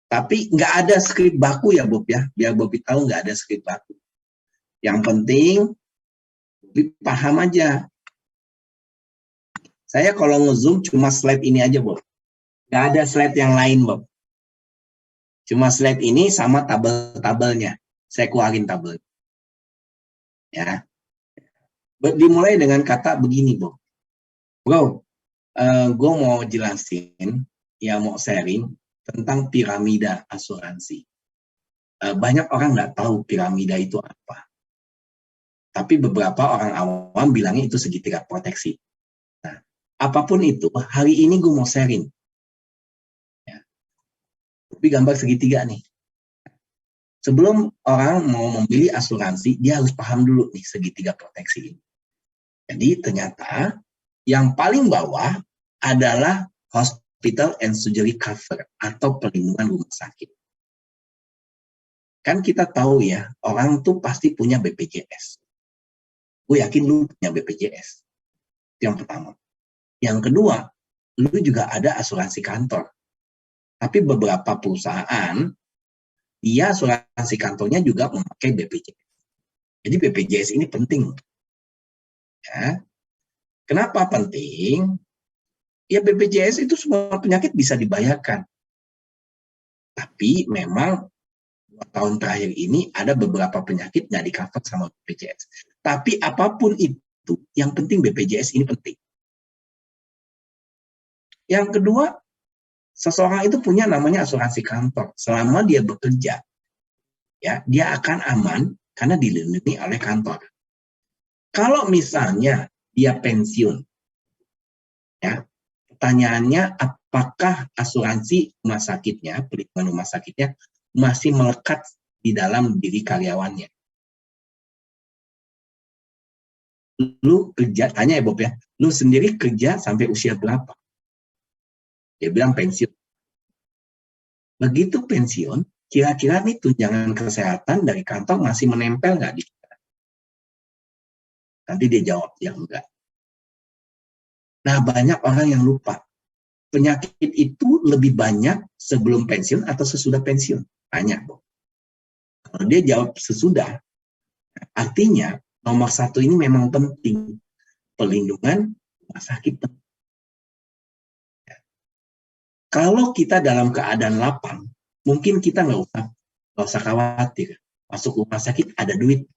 Tapi nggak ada skrip baku ya Bob ya, biar Bobi tahu nggak ada skrip baku. Yang penting Bobi paham aja. Saya kalau nge-zoom cuma slide ini aja Bob. Nggak ada slide yang lain Bob. Cuma slide ini sama tabel-tabelnya. Saya keluarin tabel. Ya. Dimulai dengan kata begini Bob. Bro, gue mau jelasin, ya mau sharing tentang piramida asuransi. Banyak orang nggak tahu piramida itu apa. Tapi beberapa orang awam bilangnya itu segitiga proteksi. Nah, apapun itu, hari ini gue mau sharing. Ya. Tapi gambar segitiga nih. Sebelum orang mau memilih asuransi, dia harus paham dulu nih segitiga proteksi ini. Jadi ternyata yang paling bawah adalah hospital and surgery cover atau perlindungan rumah sakit. Kan kita tahu ya, orang tuh pasti punya BPJS. Gue yakin lu punya BPJS. Itu yang pertama. Yang kedua, lu juga ada asuransi kantor. Tapi beberapa perusahaan, dia asuransi kantornya juga memakai BPJS. Jadi BPJS ini penting. Ya. Kenapa penting? Ya BPJS itu semua penyakit bisa dibayarkan. Tapi memang 2 tahun terakhir ini ada beberapa penyakit nggak di-cover sama BPJS. Tapi apapun itu, yang penting BPJS ini penting. Yang kedua, seseorang itu punya namanya asuransi kantor. Selama dia bekerja, ya dia akan aman karena dilindungi oleh kantor. Kalau misalnya dia pensiun, ya pertanyaannya apakah asuransi rumah sakitnya, perlindungan rumah sakitnya masih melekat di dalam diri karyawannya? Lu kerja, tanya ya Bob ya, lu sendiri kerja sampai usia berapa? Dia bilang pensiun. Begitu pensiun, kira-kira nih tunjangan kesehatan dari kantor masih menempel nggak di kita? Nanti dia jawab, ya enggak. Nah, banyak orang yang lupa. Penyakit itu lebih banyak sebelum pensiun atau sesudah pensiun? Tanya, Bob. Kalau dia jawab sesudah, artinya nomor 1 ini memang penting. Perlindungan rumah sakit. Kalau kita dalam keadaan lapang, mungkin kita nggak usah khawatir. Masuk rumah sakit ada duit.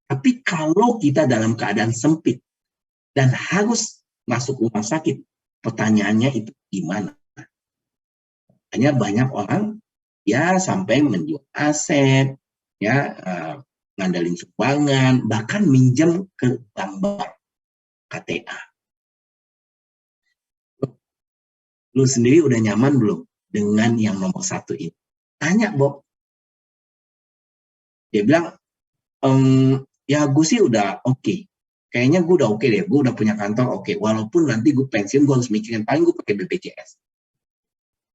Tapi kalau kita dalam keadaan sempit dan harus masuk rumah sakit, pertanyaannya itu gimana? Hanya banyak orang ya sampai menjual aset, ya ngandalin sumbangan, bahkan minjem ke bank KTA. Lu sendiri udah nyaman belum dengan yang nomor 1 ini? Tanya Bob. Dia bilang, ya gue sih udah oke. Kayaknya gue udah oke deh, gue udah punya kantor oke. Walaupun nanti gue pensiun, gue harus mikirin paling gue pakai BPJS.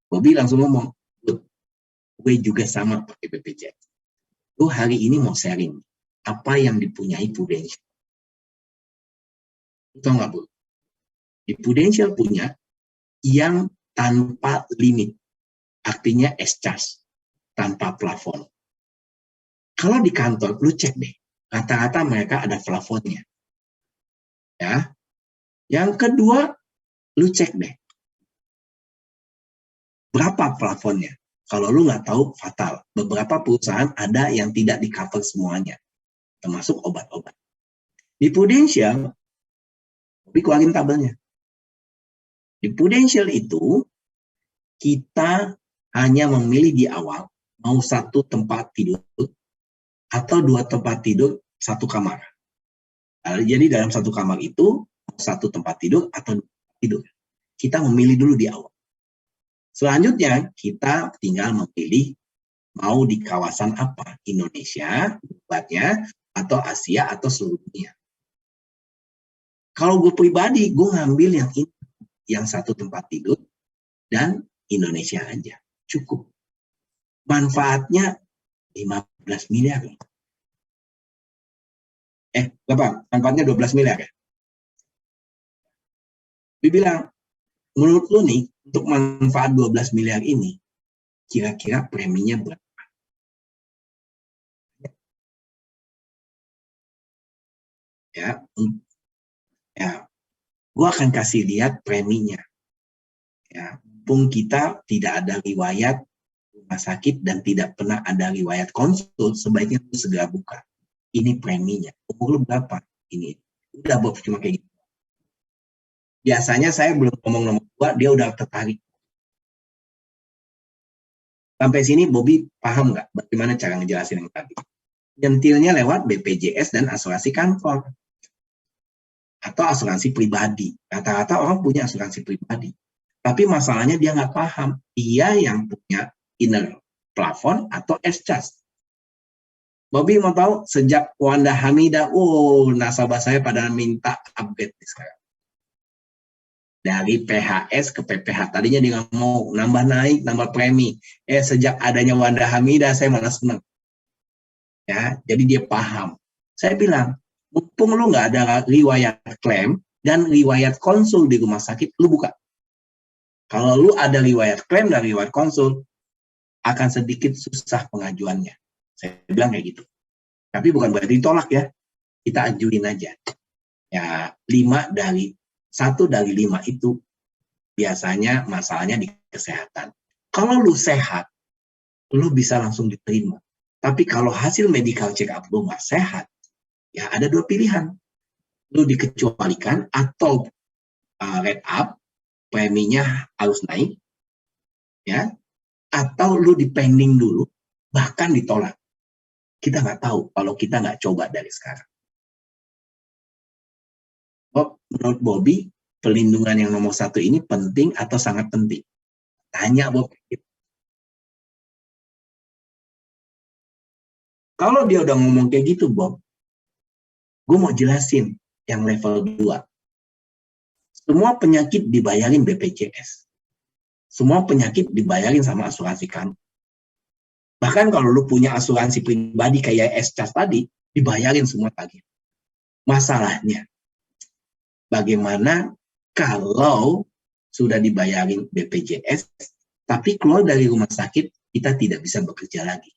Bobi langsung ngomong, gue juga sama pakai BPJS. Gue hari ini mau sharing apa yang dipunyai Prudential. Itu nggak Bu? Di Prudential punya yang tanpa limit, artinya S-charge, tanpa plafon. Kalau di kantor, lu cek deh, rata-rata mereka ada plafonnya. Ya. Yang kedua, lu cek deh, berapa plafonnya? Kalau lu nggak tahu, fatal. Beberapa perusahaan ada yang tidak di-cover semuanya, termasuk obat-obat. Di Prudential, tapi keluarin tabelnya. Di Prudential itu, kita hanya memilih di awal, mau 1 tempat tidur, atau 2 tempat tidur, 1 kamar. Jadi dalam 1 kamar itu, 1 tempat tidur atau 2 tempat tidur. Kita memilih dulu di awal. Selanjutnya, kita tinggal memilih mau di kawasan apa, Indonesia, atau Asia, atau seluruh dunia. Kalau gue pribadi, gue ngambil yang ini, yang 1 tempat tidur, dan Indonesia aja, cukup. Manfaatnya 15 miliar. Berapa? Manfaatnya 12 miliar ya? Dia bilang, menurut lu nih, untuk manfaat 12 miliar ini, kira-kira preminya berapa? Ya, gue akan kasih lihat preminya. Ya, mumpung kita tidak ada riwayat rumah sakit dan tidak pernah ada riwayat konsul, sebaiknya lu segera buka. Ini preminya. Umur lu berapa? Ini. Udah Bob, cuma kayak gitu. Biasanya saya belum ngomong nomor 2, dia udah tertarik. Sampai sini Bobby paham nggak bagaimana cara ngejelasin yang tadi? Nyentilnya lewat BPJS dan asuransi kantor. Atau asuransi pribadi. Rata-rata orang punya asuransi pribadi. Tapi masalahnya dia nggak paham. Dia yang punya inner plafon atau S-Trust. Bobby mau tahu, sejak Wanda Hamidah, nasabah saya pada minta upgrade sekarang. Dari PHS ke PPH. Tadinya dia nggak mau nambah naik, nambah premi. Sejak adanya Wanda Hamidah, saya malah senang. Ya, jadi dia paham. Saya bilang, mumpung lu nggak ada riwayat klaim dan riwayat konsul di rumah sakit, lu buka. Kalau lu ada riwayat klaim dan riwayat konsul, akan sedikit susah pengajuannya. Saya bilang kayak gitu. Tapi bukan berarti ditolak ya. Kita ajuin aja. Ya, 1 dari 5 itu biasanya masalahnya di kesehatan. Kalau lu sehat, lu bisa langsung diterima. Tapi kalau hasil medical check up lu nggak sehat, ya ada 2 pilihan. Lu dikecualikan atau rate up, preminya harus naik, ya, atau lu dipending dulu, bahkan ditolak. Kita nggak tahu kalau kita nggak coba dari sekarang. Bob, menurut Bobby, pelindungan yang nomor 1 ini penting atau sangat penting? Tanya Bob. Kalau dia udah ngomong kayak gitu, Bob, gue mau jelasin yang level 2. Semua penyakit dibayarin BPJS. Semua penyakit dibayarin sama asuransi kan. Bahkan kalau lu punya asuransi pribadi kayak S-Trust tadi, dibayarin semua tadi. Masalahnya, bagaimana kalau sudah dibayarin BPJS, tapi keluar dari rumah sakit, kita tidak bisa bekerja lagi.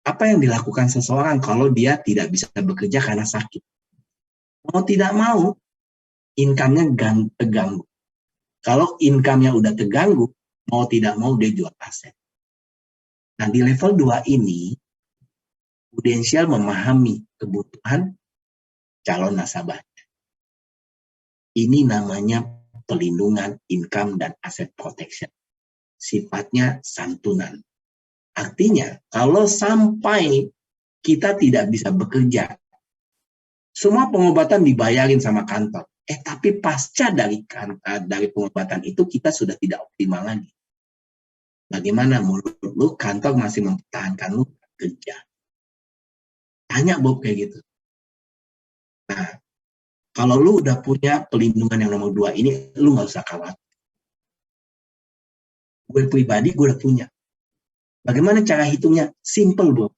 Apa yang dilakukan seseorang kalau dia tidak bisa bekerja karena sakit? Mau tidak mau, income-nya terganggu. Kalau income-nya udah terganggu, mau tidak mau dia jual aset. Nah, di level 2 ini, Prudential memahami kebutuhan calon nasabahnya. Ini namanya pelindungan income dan aset protection. Sifatnya santunan. Artinya, kalau sampai kita tidak bisa bekerja, semua pengobatan dibayarin sama kantor. Tapi pasca dari pengobatan itu kita sudah tidak optimal lagi. Bagaimana menurut lu kantor masih mempertahankan lu kerja? Tanya Bob kayak gitu. Nah, kalau lu udah punya pelindungan yang nomor 2 ini, lu nggak usah khawatir. Gue pribadi, gue udah punya. Bagaimana cara hitungnya? Simple, Bob.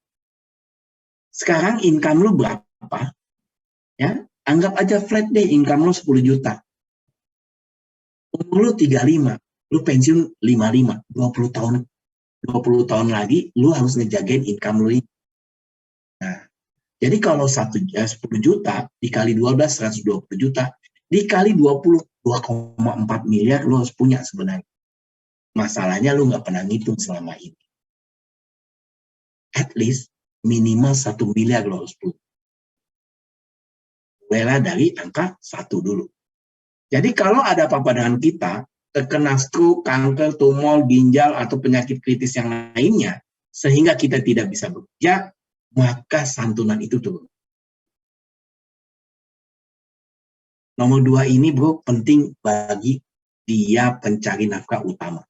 Sekarang income lu berapa? Ya, anggap aja flat deh income lu 10 juta. Umur lu 35, lu pensiun 55, 20 tahun. 20 tahun lagi, lu harus ngejagain income lu ini. Nah, jadi kalau 10 juta, dikali 12, 120 juta, dikali 20, 2,4 miliar lu harus punya sebenarnya. Masalahnya lu nggak pernah ngitung selama ini. At least, minimal 1 miliar lu harus punya. Mulailah dari angka 1 dulu. Jadi kalau ada apa-apa dengan kita, terkena stroke, kanker, tumor, ginjal, atau penyakit kritis yang lainnya, sehingga kita tidak bisa bekerja, maka santunan itu turun. Nomor 2 ini, bro, penting bagi dia pencari nafkah utama.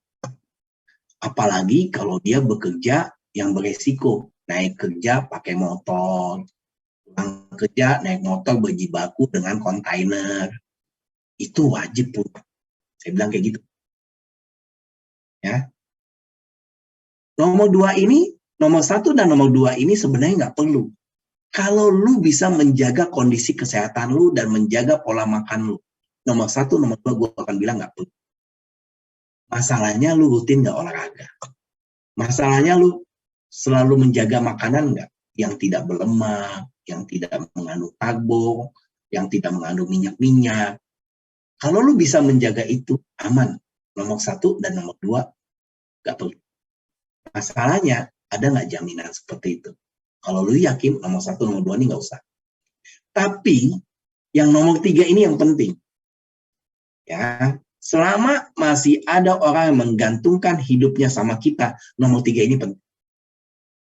Apalagi kalau dia bekerja yang beresiko, naik kerja pakai motor, pulang kerja naik motor berjibaku dengan kontainer, itu wajib punya. Saya bilang kayak gitu. Ya. Nomor 1 dan nomor 2 ini sebenarnya nggak perlu. Kalau lu bisa menjaga kondisi kesehatan lu dan menjaga pola makan lu, nomor 1, nomor 2 gue akan bilang nggak perlu. Masalahnya lu rutin nggak olahraga. Masalahnya lu selalu menjaga makanan nggak? Yang tidak berlemak, yang tidak mengandung karbo, yang tidak mengandung minyak-minyak. Kalau lu bisa menjaga itu, aman. Nomor 1 dan nomor 2, nggak perlu. Masalahnya, ada nggak jaminan seperti itu? Kalau lu yakin nomor 1, nomor 2 ini nggak usah. Tapi, yang nomor 3 ini yang penting. Ya, selama masih ada orang yang menggantungkan hidupnya sama kita, nomor 3 ini penting.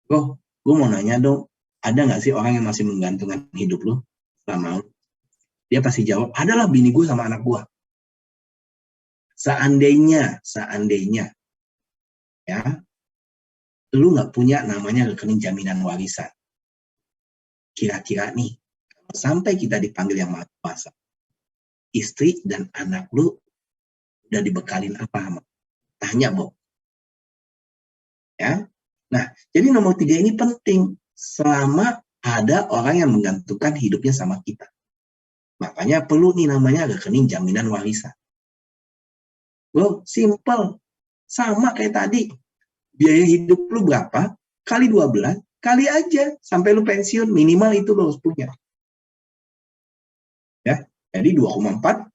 Bro, gue mau nanya dong, ada nggak sih orang yang masih menggantungkan hidup lu sama lu? Dia pasti jawab, adalah bini gue sama anak gue. Seandainya, ya, lu nggak punya namanya rekening jaminan warisan. Kira-kira nih, kalau sampai kita dipanggil yang Maha Kuasa, istri dan anak lu udah dibekalin apa? Tanya, Bob. Ya, nah, jadi nomor 3 ini penting selama ada orang yang menggantungkan hidupnya sama kita. Makanya perlu nih namanya rekening jaminan warisan. Bro, simple. Sama kayak tadi. Biaya hidup lu berapa? Kali 12, kali aja. Sampai lu pensiun, minimal itu lu harus punya. Ya, jadi 2,4.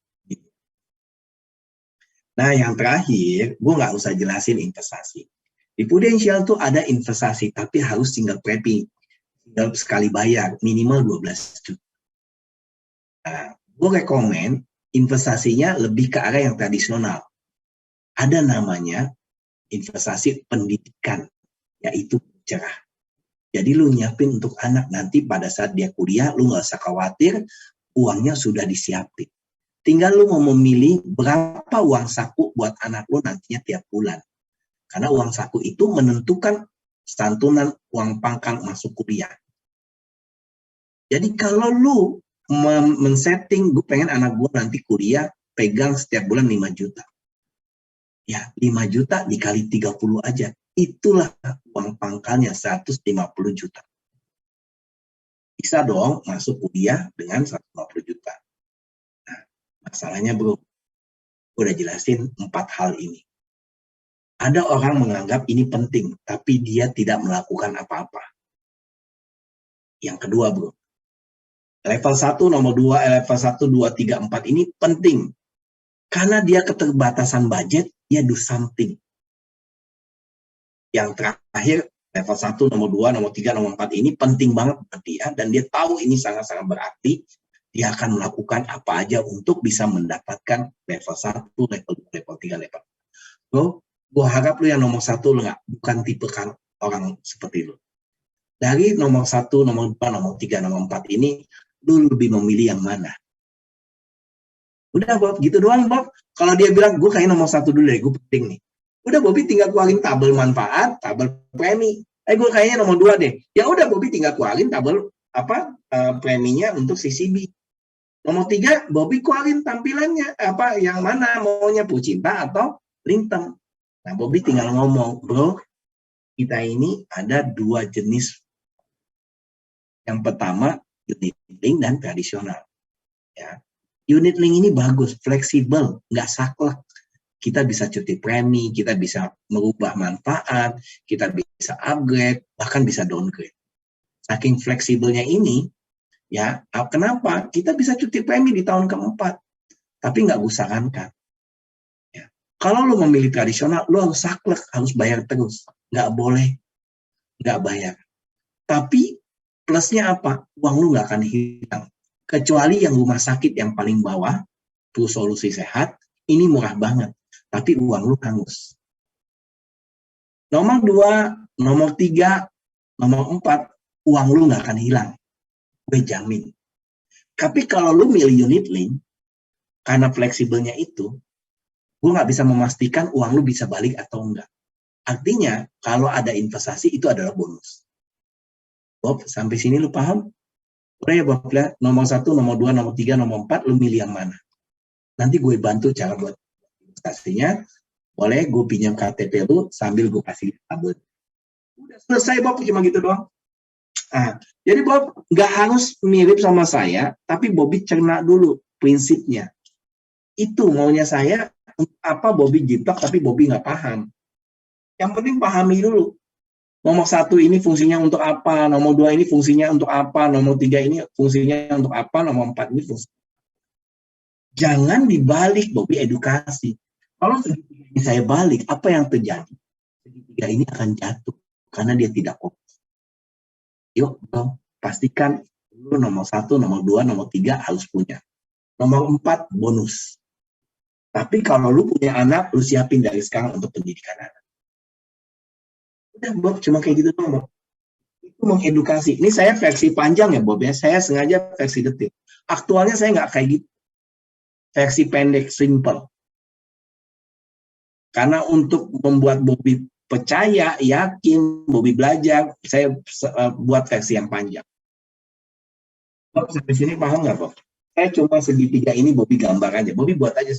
Nah, yang terakhir, gue nggak usah jelasin investasi. Di Prudential tuh ada investasi, tapi harus single premium. Tinggal sekali bayar, minimal 12 juta. Nah, gue rekomen investasinya lebih ke arah yang tradisional. Ada namanya investasi pendidikan, yaitu cerah. Jadi lu nyiapin untuk anak nanti pada saat dia kuliah, lu nggak usah khawatir, uangnya sudah disiapin. Tinggal lu mau memilih berapa uang saku buat anak lu nantinya tiap bulan. Karena uang saku itu menentukan santunan uang pangkal masuk kuliah. Jadi kalau lu men-setting, gue pengen anak gue nanti kuliah, pegang setiap bulan 5 juta. Ya, 5 juta dikali 30 aja. Itulah uang pangkalnya, 150 juta. Bisa dong masuk kuliah dengan 150 juta. Nah, masalahnya bro, gue udah jelasin 4 hal ini. Ada orang menganggap ini penting, tapi dia tidak melakukan apa-apa. Yang kedua bro, level 1, nomor 2, level 1, 2, 3, 4 ini penting. Karena dia keterbatasan budget, dia do something. Yang terakhir, level 1, nomor 2, nomor 3, nomor 4 ini penting banget buat dia, dan dia tahu ini sangat-sangat berarti, dia akan melakukan apa aja untuk bisa mendapatkan level 1, level 2, level 3, level 4. Bro, gue harap lu yang nomor 1, lu bukan tipe orang seperti lu. Dari nomor 1, nomor 2, nomor 3, nomor 4 ini, lu lebih memilih yang mana? Udah Bob, gitu doang Bob. Kalau dia bilang, gue kayaknya nomor 1 dulu deh, gue penting nih. Udah Bobby tinggal keluarin tabel manfaat, tabel premi. Gue kayaknya nomor 2 deh. Ya udah Bobby tinggal keluarin tabel preminya untuk CCB. Nomor 3, Bobby keluarin tampilannya yang mana maunya Pucinta atau Lintem. Nah, Bobby tinggal ngomong, bro, kita ini ada 2 jenis. Yang pertama, unit link dan tradisional. Ya. Unit link ini bagus, fleksibel, nggak saklek. Kita bisa cuti premi, kita bisa merubah manfaat, kita bisa upgrade, bahkan bisa downgrade. Saking fleksibelnya ini, ya kenapa? Kita bisa cuti premi di tahun keempat, tapi nggak gue sarankan. Ya. Kalau lo memilih tradisional, lo harus saklek, harus bayar terus. Nggak boleh, nggak bayar. Tapi plusnya apa? Uang lo nggak akan hilang. Kecuali yang rumah sakit yang paling bawah, Plus Solusi Sehat, ini murah banget. Tapi uang lu hangus. Nomor 2, nomor 3, nomor 4, uang lu nggak akan hilang. Gue jamin. Tapi kalau lu milih unit link, karena fleksibelnya itu, gue nggak bisa memastikan uang lu bisa balik atau enggak. Artinya, kalau ada investasi, itu adalah bonus. Bob, sampai sini lu paham? Udah ya Bob, nomor 1, nomor 2, nomor 3, nomor 4, lu milih yang mana? Nanti gue bantu cara buat investasinya. Boleh gue pinjam KTP lu sambil gue kasih tabel. Udah selesai Bob, cuma gitu doang. Nah, jadi Bob nggak harus mirip sama saya, tapi Bobby cerna dulu prinsipnya. Itu maunya saya, Apa Bobby jiplak tapi Bobby nggak paham. Yang penting pahami dulu. Nomor 1 ini fungsinya untuk apa, nomor 2 ini fungsinya untuk apa, nomor 3 ini fungsinya untuk apa, nomor 4 ini fungsi. Jangan dibalik, Bobby edukasi. Kalau segitiga ini saya balik, apa yang terjadi? Segitiga ini akan jatuh karena dia tidak fokus. Yuk, dong, pastikan dulu nomor 1, nomor 2, nomor 3 harus punya. Nomor 4 bonus. Tapi kalau lu punya anak, lu siapin dari sekarang untuk pendidikan anak. Udah, Bob, cuma kayak gitu dong, Bob. Itu mengedukasi. Ini saya versi panjang ya, Bob ya. Saya sengaja versi detil. Aktualnya saya nggak kayak gitu. Versi pendek, simple. Karena untuk membuat Bobby percaya, yakin, Bobby belajar, saya buat versi yang panjang. Bob, sampai sini paham nggak, Bob? Saya cuma segitiga ini Bobby gambar aja. Bobby buat aja